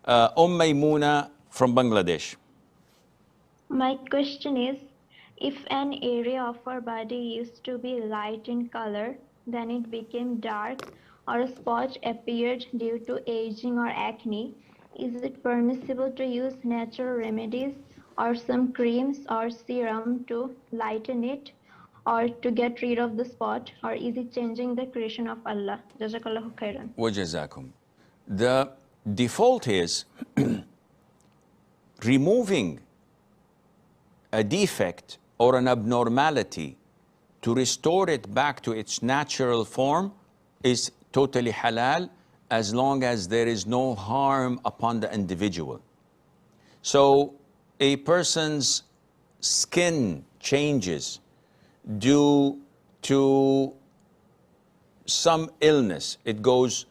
Maymuna from Bangladesh. My question is, if an area of our body used to be light in color, then it became dark, or a spot appeared due to aging or acne, is it permissible to use natural remedies or some creams or serum to lighten it or to get rid of the spot, or is it changing the creation of Allah? Jazakallahu khairan. وَجَزَاكُمْ. The default is removing a defect or an abnormality to restore it back to its natural form is totally halal, as long as there is no harm upon the individual. So a person's skin changes due to some illness. It goes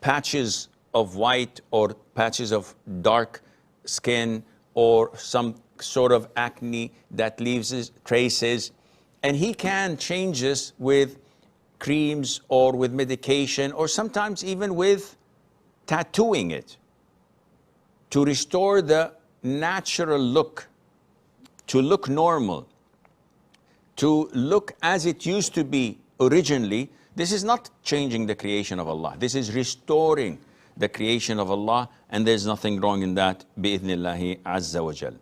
patches of white or patches of dark skin or some sort of acne that leaves traces, and he can change this with creams or with medication, or sometimes even with tattooing it to restore the natural look, to look normal, to look as it used to be originally. This is not changing the creation of Allah. This is restoring the creation of Allah, and there's nothing wrong in that, bi-idhnillahi azza wa jal.